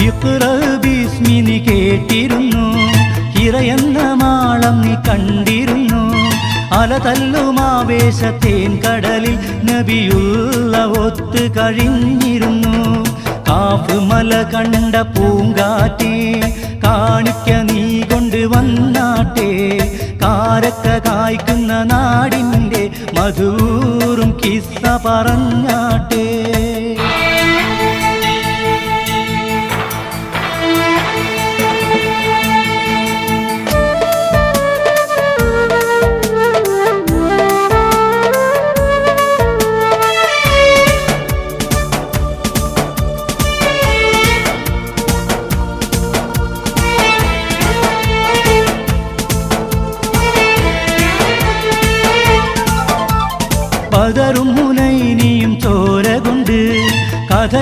ഇഖ്റ ബിസ്മി നീ കേട്ടിരുന്നു, ഹിറയെന്ന മാളം നീ കണ്ടിരുന്നു. അലതല്ലുമാവേശത്തേൻ കടലിൽ നബിയുള്ള ഒത്തു കഴിഞ്ഞിരുന്നു. കാഫ് മല കണ്ട പൂങ്കാറ്റേ കാണിക്ക നീ കൊണ്ടുവന്നാട്ടെ, കാരക്ക കായ്ക്കുന്ന നാടിൻ്റെ മധുറും കിസ്സ പറഞ്ഞാട്ടെ. ബദറും ഹുനൈനിയും ചോര കൊണ്ട് കഥ